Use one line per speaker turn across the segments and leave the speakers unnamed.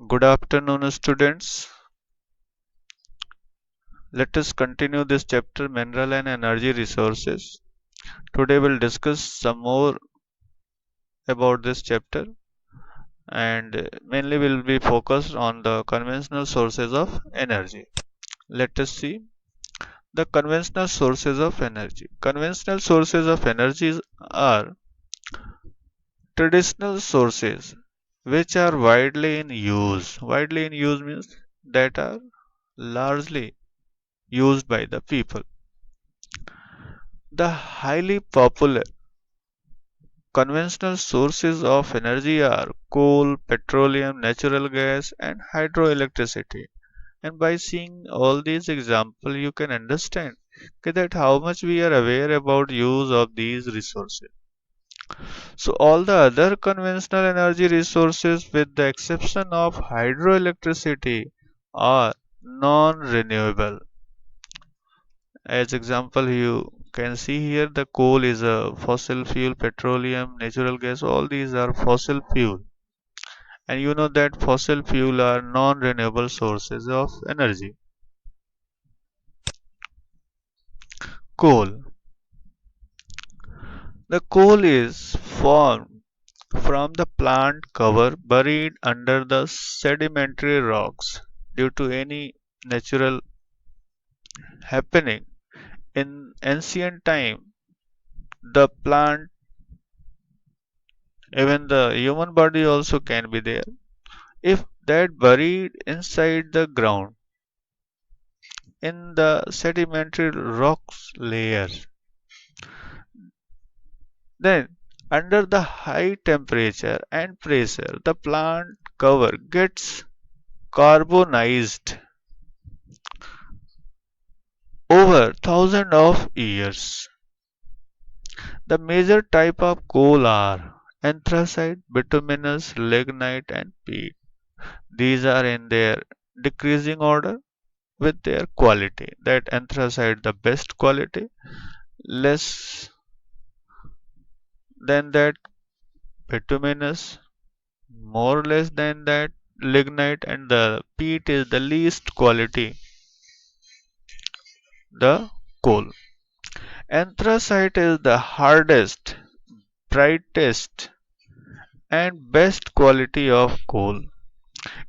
Good afternoon, students. Let us continue this chapter Mineral and Energy Resources. Today we'll discuss some more about this chapter and mainly we'll be focused on the conventional sources of energy. Let us see the conventional sources of energy. Conventional sources of energy are traditional sources which are widely in use. Widely in use means that are largely used by the people. The highly popular conventional sources of energy are coal, petroleum, natural gas, and hydroelectricity. And by seeing all these examples, you can understand that how much we are aware about use of these resources. So all the other conventional energy resources, with the exception of hydroelectricity, are non-renewable. As example, you can see here the coal is a fossil fuel, petroleum, natural gas, all these are fossil fuel. And you know that fossil fuel are non-renewable sources of energy. Coal. The coal is formed from the plant cover buried under the sedimentary rocks due to any natural happening. In ancient time, the plant, even the human body also can be there. If that buried inside the ground in the sedimentary rocks layer, then under the high temperature and pressure, the plant cover gets carbonized over thousands of years. The major type of coal are anthracite, bituminous, lignite, and peat. These are in their decreasing order with their quality. That anthracite the best quality, less than that bituminous, more or less than that lignite, and the peat is the least quality, the coal. Anthracite is the hardest, brightest, and best quality of coal.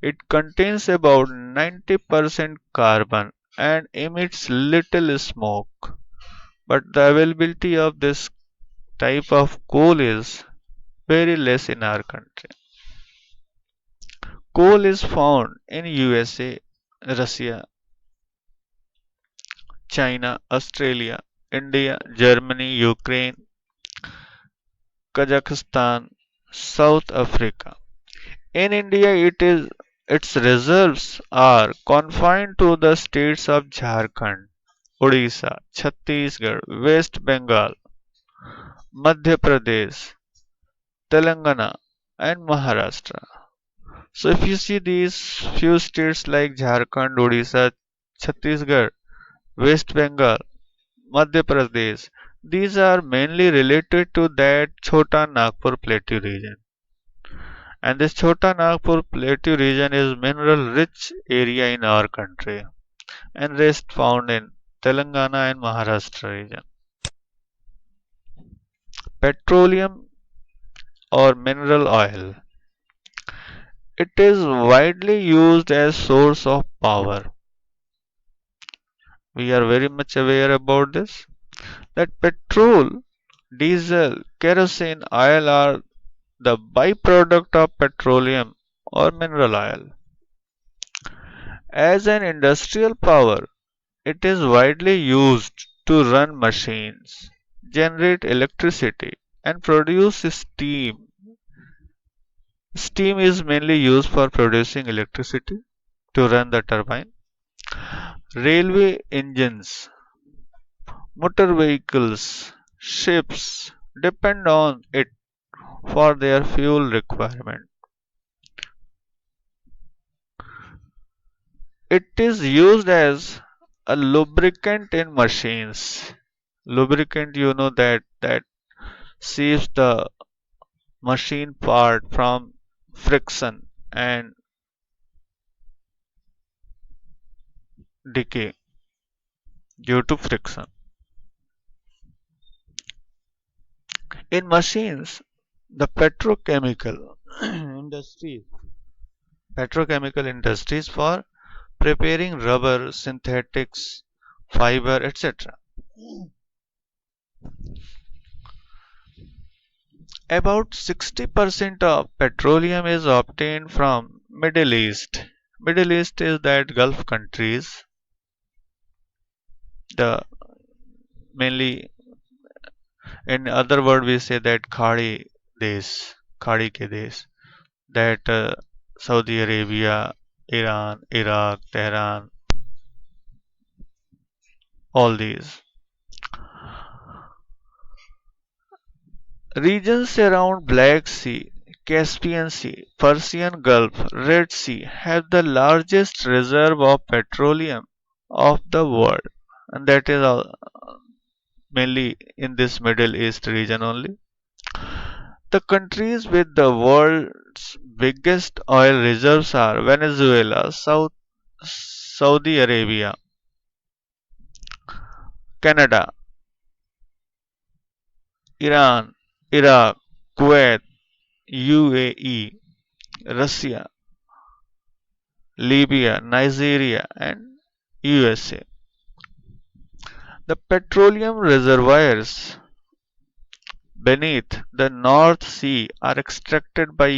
It contains about 90% carbon and emits little smoke. But the availability of this type of coal is very less in our country. Coal is found in USA, Russia, China, Australia, India, Germany, Ukraine, Kazakhstan, South Africa. In India, its reserves are confined to the states of Jharkhand, Odisha, Chhattisgarh, West Bengal, Madhya Pradesh, Telangana, and Maharashtra. So if you see these few states like Jharkhand, Odisha, Chhattisgarh, West Bengal, Madhya Pradesh, these are mainly related to that Chota Nagpur Plateau region. And this Chota Nagpur Plateau region is mineral rich area in our country and rest found in Telangana and Maharashtra region. Petroleum or mineral oil. It is widely used as source of power. We are very much aware about this. That petrol, diesel, kerosene, oil are the byproduct of petroleum or mineral oil. As an industrial power, it is widely used to run machines, generate electricity, and produce steam. Steam is mainly used for producing electricity to run the turbine. Railway engines, motor vehicles, ships depend on it for their fuel requirement. It is used as a lubricant in machines. Lubricant, you know that saves the machine part from friction and decay due to friction. In machines, the industries, petrochemical industries for preparing rubber, synthetics, fiber, etc. About 60% of petroleum is obtained from Middle East. Middle East is that Gulf countries, the mainly in other word we say that Khadi ke desh, that Saudi Arabia, Iran, Iraq, Tehran, all these. Regions around Black Sea, Caspian Sea, Persian Gulf, Red Sea have the largest reserve of petroleum of the world, and that is mainly in this Middle East region only. The countries with the world's biggest oil reserves are Venezuela, Saudi Arabia, Canada, Iran, Iraq, Kuwait, UAE, Russia, Libya, Nigeria, and USA. The petroleum reservoirs beneath the North Sea are extracted by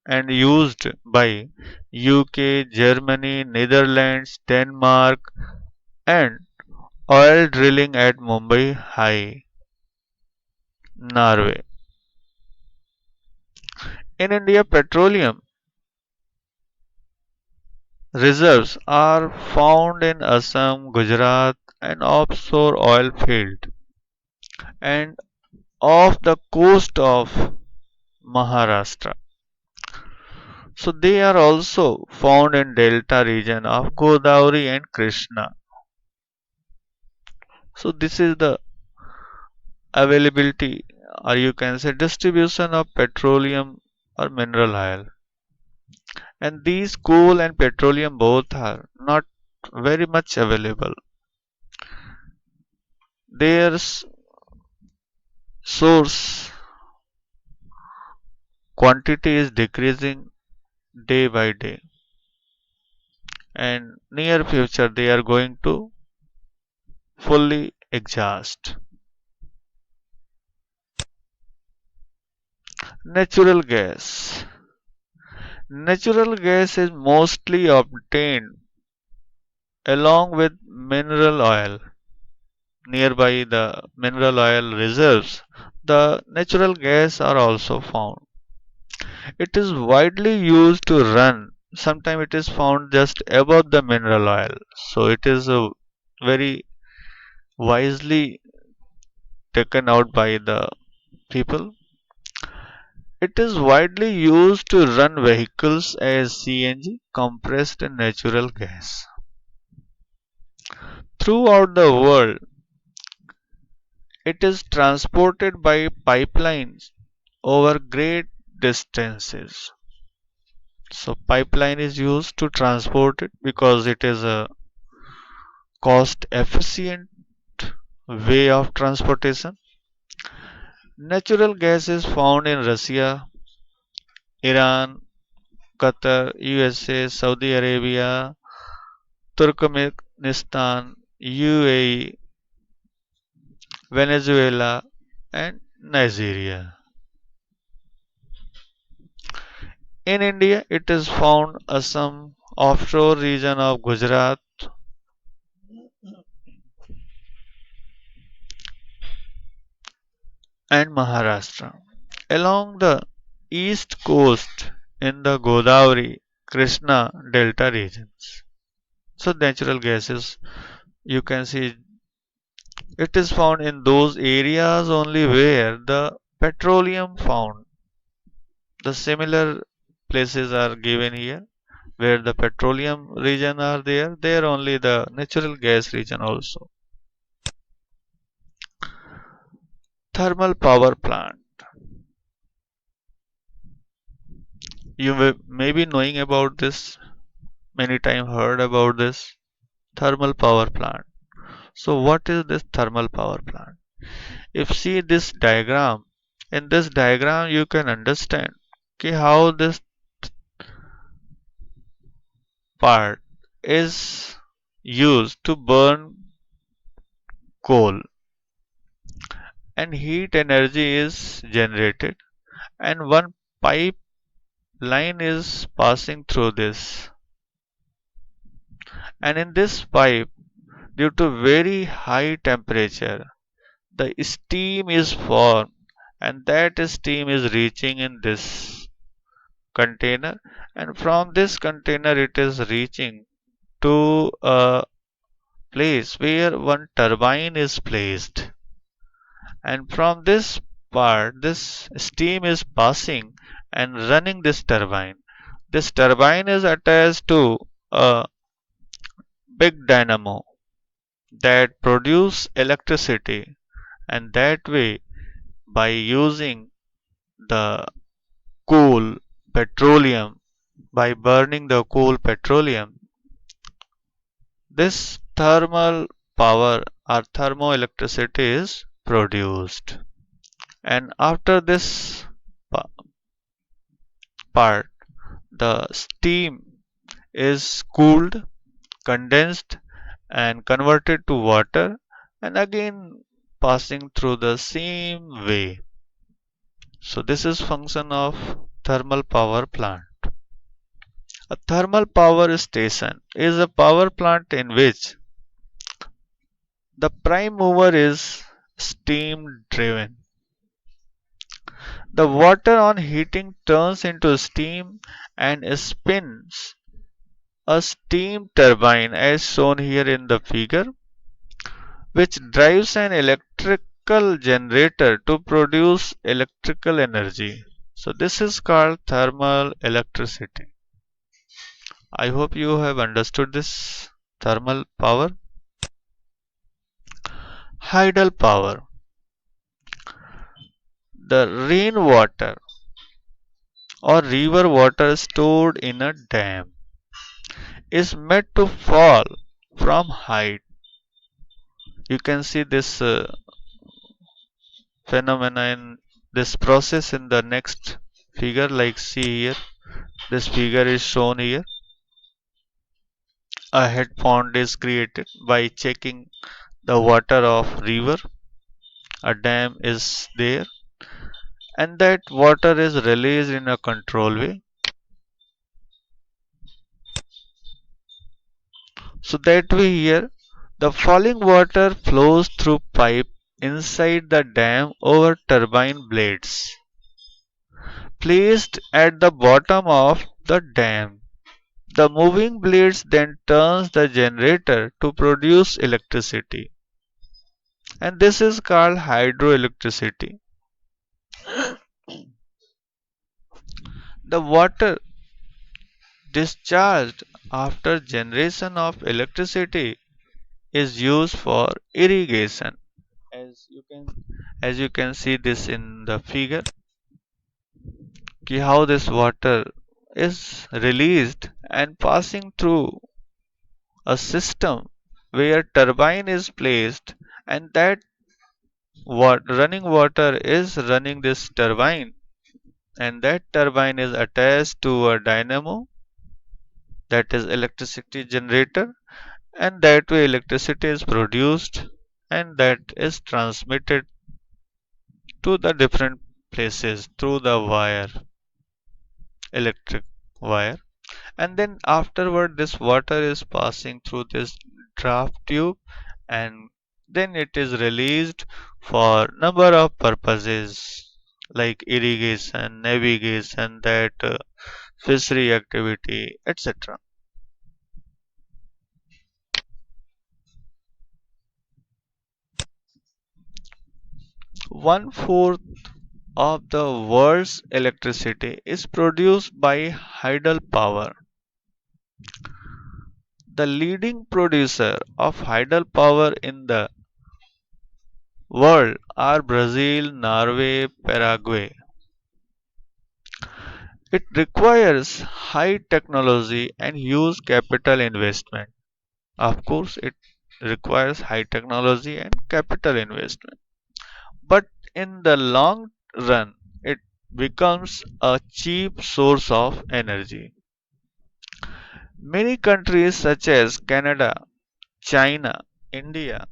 and used by UK, Germany, Netherlands, Denmark, and oil drilling at Mumbai High, Norway. In India, petroleum reserves are found in Assam, Gujarat, and offshore oil field and off the coast of Maharashtra. So they are also found in delta region of Godavari and Krishna. So this is the availability or you can say distribution of petroleum or mineral oil. And these coal and petroleum both are not very much available. Their source quantity is decreasing day by day and near future they are going to fully exhaust. Natural gas. Natural gas is mostly obtained along with mineral oil nearby the mineral oil reserves. The natural gas are also found. It is widely used to run. Sometimes it is found just above the mineral oil. So it is very wisely taken out by the people. It is widely used to run vehicles as CNG, compressed natural gas. Throughout the world, it is transported by pipelines over great distances. So pipeline is used to transport it because it is a cost efficient way of transportation. Natural gas is found in Russia, Iran, Qatar, USA, Saudi Arabia, Turkmenistan, UAE, Venezuela, and Nigeria. In India, it is found Assam, offshore region of Gujarat, and Maharashtra. Along the east coast in the Godavari, Krishna delta regions. So natural gases, you can see it is found in those areas only where the petroleum found. The similar places are given here where the petroleum region are there only the natural gas region also. Thermal power plant. You may be knowing about this, many time heard about this. Thermal power plant. So what is this thermal power plant? If see this diagram, in this diagram you can understand how this part is used to burn coal and heat energy is generated and one pipe line is passing through this, and in this pipe, due to very high temperature, the steam is formed, and that steam is reaching in this container, and from this container it is reaching to a place where one turbine is placed, and from this part this steam is passing and running this turbine. This turbine is attached to a big dynamo that produce electricity, and that way by using the coal petroleum, by burning the coal petroleum, this thermal power or thermoelectricity is produced. And after this part, the steam is cooled, condensed, and converted to water, and again passing through the same way. So this is function of thermal power plant. A thermal power station is a power plant in which the prime mover is steam driven. The water on heating turns into steam and spins a steam turbine as shown here in the figure, which drives an electrical generator to produce electrical energy. So this is called thermal electricity. I hope you have understood this thermal power. Hydel power. The rainwater or river water stored in a dam is made to fall from height. You can see this phenomena in this process in the next figure, like see here. This figure is shown here. A head pond is created by checking the water of river. A dam is there, and that water is released in a control way. So that way here, the falling water flows through pipe inside the dam over turbine blades placed at the bottom of the dam. The moving blades then turns the generator to produce electricity, and this is called hydroelectricity. The water discharged after generation of electricity is used for irrigation. As you can as you can see this in the figure, how this water is released and passing through a system where turbine is placed, and that running water is running this turbine, and that turbine is attached to a dynamo, that is electricity generator, and that way electricity is produced and that is transmitted to the different places through the wire, electric wire, and then afterward this water is passing through this draft tube, and then it is released for number of purposes like irrigation, navigation, that fishery activity, etc. One fourth of the world's electricity is produced by hydel power. The leading producer of hydel power in the world are Brazil, Norway, Paraguay. It requires high technology and huge capital investment. Of course, it requires high technology and capital investment. But in the long run, it becomes a cheap source of energy. Many countries such as Canada, China, India,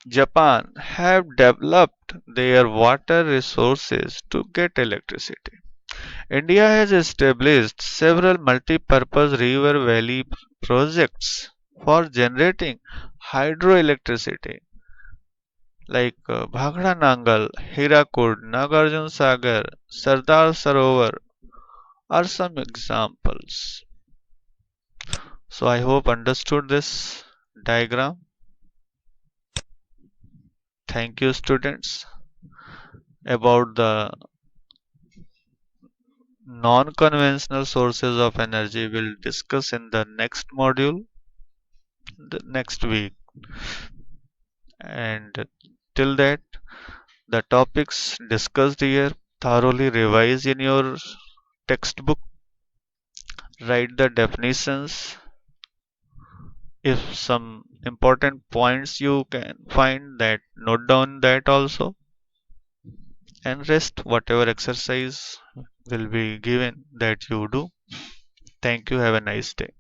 Japan have developed their water resources to get electricity. India has established several multi-purpose river valley projects for generating hydroelectricity like Bhakra Nangal, Hirakud, Nagarjun Sagar, Sardar Sarovar are some examples. So I hope understood this diagram. Thank you students. About the non-conventional sources of energy we'll discuss in the next module, the next week. And till that, the topics discussed here thoroughly revise in your textbook, write the definitions. If some important points you can find that, note down that also, and rest whatever exercise will be given that you do. Thank you. Have a nice day.